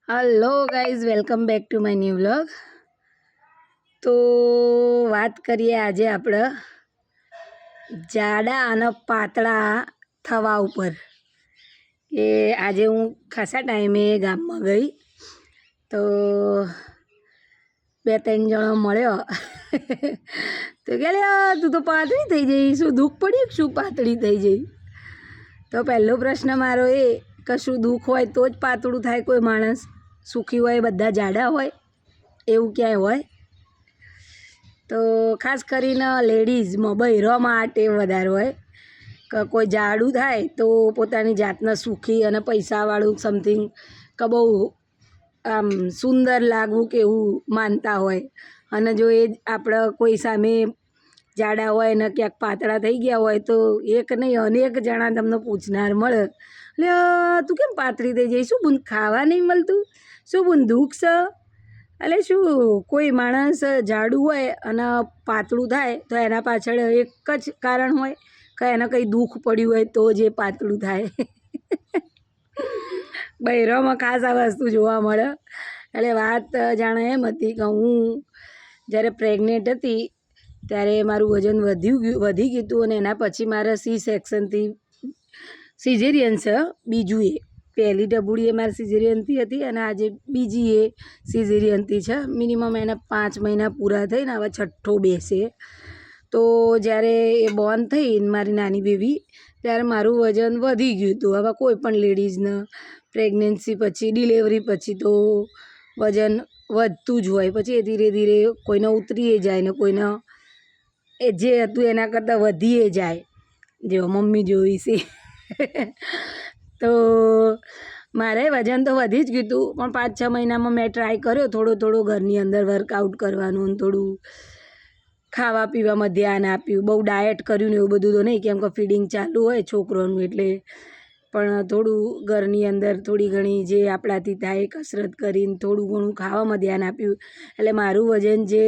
Hello guys, welcome back to my new vlog. તો વાત કરીએ આજે આપણે જાડા અને પાતળા થવા ઉપર. કે આજે હું ખાસા ટાઈમે ગામમાં ગઈ તો 2-3 જણો મળ્યો તો કે તું તો પાતળી થઈ જઈ, શું દુઃખ પડ્યું શું પાતળી થઈ જઈ? તો પહેલો પ્રશ્ન મારો એ કે શું દુઃખ હોય તો જ પાતળું થાય કોઈ માણસ? સુખી હોય બધા જાડા હોય એવું ક્યાંય હોય? તો ખાસ કરીને લેડીઝમાં બૈરામાં આ ટેવ વધારે હોય કે કોઈ જાડું થાય તો પોતાની જાતને સુખી અને પૈસાવાળું સમથિંગ કે બહુ આમ સુંદર લાગવું કે એવું માનતા હોય. અને જો એ આપણે કોઈ સામે જાડા હોય ને ક્યાંક પાતળા થઈ ગયા હોય તો એક નહીં અનેક જણા તમને પૂછનાર મળે, એટલે તું કેમ પાતળી થઈ જઈ, શું બુન ખાવા નહીં મળતું, શું બુન દુઃખ છે? એટલે શું કોઈ માણસ જાડું હોય અને પાતળું થાય તો એના પાછળ એક જ કારણ હોય કે એને કંઈ દુઃખ પડ્યું હોય તો જ એ પાતળું થાય. બૈરામાં ખાસ આ વસ્તુ જોવા મળે. એટલે વાત જાણે એમ હતી કે હું જ્યારે પ્રેગ્નેન્ટ હતી ત્યારે મારું વજન વધી ગયું હતું અને એના પછી મારે સેક્શનથી સિઝેરિયન છે. બીજું એ પહેલી ડબુડી એ મારી સિઝેરિયનથી હતી અને આજે બીજી એ સિઝેરિયનથી છે. મિનિમમ એના 5 મહિના પૂરા થઈને હવે 6ઠ્ઠો બેસે. તો જ્યારે એ બોર્ન થઈ મારી નાની બેબી ત્યારે મારું વજન વધી ગયું હતું. હવે કોઈ પણ લેડીઝને પ્રેગ્નન્સી પછી ડિલેવરી પછી તો વજન વધતું જ હોય, પછી એ ધીરે ધીરે કોઈને ઉતરીએ જાય ને કોઈને એ જે હતું એના કરતાં વધીએ જાય, જો મમ્મી જોઈ છે. તો મારે વજન તો વધી જ ગયું હતું પણ 5-6 મહિનામાં મેં ટ્રાય કર્યો થોડો ઘરની અંદર વર્કઆઉટ કરવાનું, થોડું ખાવા પીવામાં ધ્યાન આપ્યું, બહુ ડાયટ કર્યું ને એવું બધું તો નહીં, કેમ કે ફીડિંગ ચાલુ હોય છોકરોનું એટલે. પણ થોડું ઘરની અંદર થોડી ઘણી જે આપણાથી થાય કસરત કરીને થોડું ઘણું ખાવામાં ધ્યાન આપ્યું. એટલે મારું વજન જે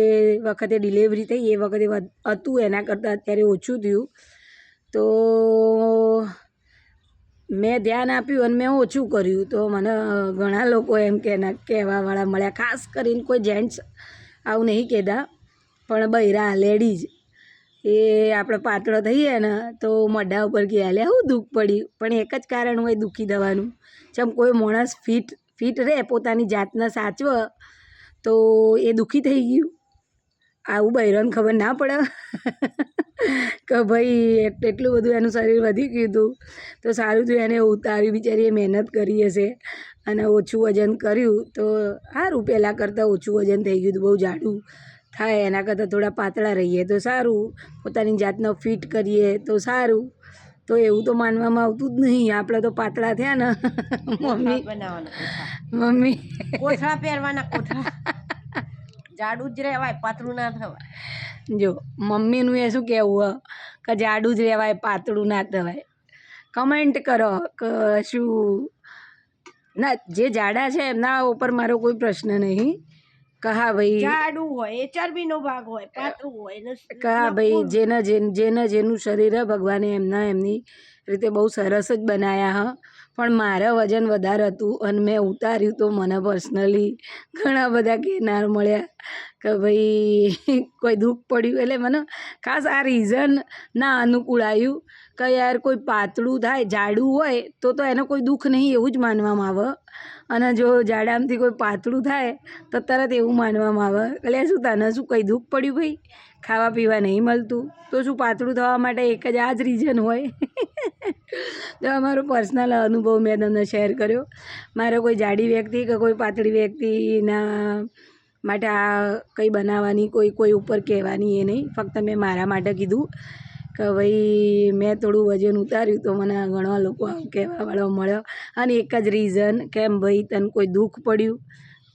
વખતે ડિલેવરી થઈ એ વખતે હતું એના કરતાં અત્યારે ઓછું થયું. તો મેં ધ્યાન આપ્યું અને મેં ઓછું કર્યું. તો મને ઘણા લોકો એમ કહેવાવાળા મળ્યા, ખાસ કરીને કોઈ જેન્ટ્સ આવું નહીં કહેતા પણ બૈરા લેડીઝ એ આપણે પાતળો થઈએ ને તો મોઢા ઉપર કહે લે શું દુઃખ પડ્યું, પણ એક જ કારણ હોય દુઃખી થવાનું. જેમ કોઈ માણસ ફિટ રહે પોતાની જાતને સાચવે તો એ દુઃખી થઈ ગયું. આવું બૈરાને ખબર ના પડે કે ભાઈ એટલું બધું એનું શરીર વધી ગયું હતું તો સારું થયું એને ઉતાર્યું, બિચારીએ મહેનત કરી હશે અને ઓછું વજન કર્યું તો સારું. પહેલાં કરતાં ઓછું વજન થઈ ગયું હતું, બહુ જાડું થાય એના કરતાં થોડા પાતળા રહીએ તો સારું, પોતાની જાતને ફિટ કરીએ તો સારું. તો એવું તો માનવામાં આવતું જ નહીં, આપણે તો પાતળા થયા ને મમ્મી કોથળા પહેરવાના, કોથળા જાડું જ રહેવાય, પાતળું ના થવાય. જો મમ્મીનું એ શું કહેવું કે જાડું જ રહેવાય પાતળું ના થવાય? કમેન્ટ કરો કે શું ના જે જાડા છે એમના ઉપર મારો કોઈ પ્રશ્ન નહીં કે હા ભાઈ જાડું હોય એ ચરબીનો ભાગ હોય, પાતળું હોય કે હા ભાઈ જેનું શરીર હે ભગવાને એમની રીતે બહુ સરસ જ બનાવ્યા હા. પણ મારે વજન વધારે હતું અને મેં ઉતાર્યું તો મને પર્સનલી ઘણા બધા કહેનાર મળ્યા કે ભાઈ કોઈ દુઃખ પડ્યું. એટલે મને ખાસ આ રીઝન ના અનુકૂળ આવ્યું કે યાર કોઈ પાતળું થાય જાડું હોય તો એને કોઈ દુઃખ નહીં એવું જ માનવામાં આવે, અને જો જાડામાંથી કોઈ પાતળું થાય તો તરત એવું માનવામાં આવે એટલે શું તને શું કંઈ દુઃખ પડ્યું ભાઈ, ખાવા પીવા નહીં મળતું તો શું પાતળું થવા માટે એક જ આ જ રીઝન હોય? તો અમારો પર્સનલ અનુભવ મેં તમને શેર કર્યો. મારે કોઈ જાડી વ્યક્તિ કે કોઈ પાતળી વ્યક્તિના માટે આ કંઈ બનાવવાની કોઈ ઉપર કહેવાની એ નહીં, ફક્ત મેં મારા માટે કીધું કે ભાઈ મેં થોડું વજન ઉતાર્યું તો મને ઘણા લોકો આવું કહેવાવાળો મળ્યો. અને એક જ રીઝન કેમ ભાઈ તને કોઈ દુઃખ પડ્યું?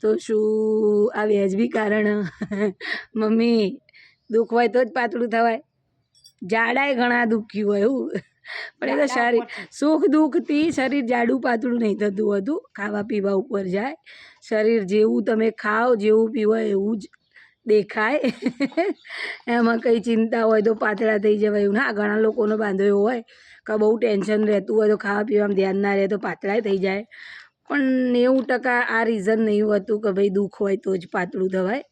તો શું આ વ્યાજબી કારણ? મમ્મી દુઃખ હોય તો જ પાતળું થવાય? જાડાય ઘણા દુઃખી હોય એવું, પણ એ તો શરીર સુખ દુઃખથી શરીર જાડું પાતળું નહીં થતું હતું, ખાવા પીવા ઉપર જાય. શરીર જેવું તમે ખાઓ જેવું પીવો એવું જ દેખાય. એમાં કંઈ ચિંતા હોય તો પાતળા થઈ જવાય એવું ના. ઘણા લોકોનો બાંધો એવો હોય કે બહુ ટેન્શન રહેતું હોય તો ખાવા પીવામાં ધ્યાન ના રહે તો પાતળાય થઈ જાય. પણ 90% આ રીઝન નહીં હોતું કે ભાઈ દુઃખ હોય તો જ પાતળું થવાય.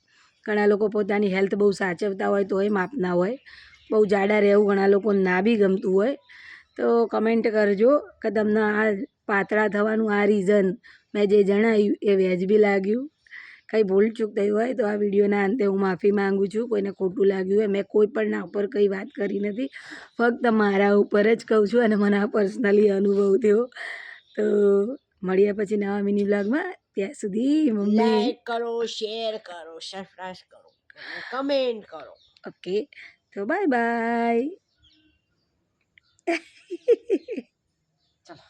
ઘણા લોકો પોતાની હેલ્થ બહુ સાચવતા હોય તોય માપના હોય. બહુ જાડા રહેવું ઘણા લોકો ના બી ગમતું હોય. તો કમેન્ટ કરજો કે તમને આ પાતળા થવાનું આ રીઝન મેં જે જણાવ્યું એ વ્યાજબી લાગ્યું. કંઈ ભૂલ ચૂક થઈ હોય તો આ વિડીયોના અંતે હું માફી માંગુ છું. કોઈને ખોટું લાગ્યું હોય, મેં કોઈ પણના ઉપર કંઈ વાત કરી નથી, ફક્ત મારા ઉપર જ કહું છું અને મને આ પર્સનલી અનુભવ થયો. તો મળીએ પછી નવા મિની બ્લોગમાં. ત્યાં સુધી મમ્મી લાઈક કરો, શેર કરો, સબસ્ક્રાઇબ કરો, કમેન્ટ કરો. ઓકે, તો બાય બાય.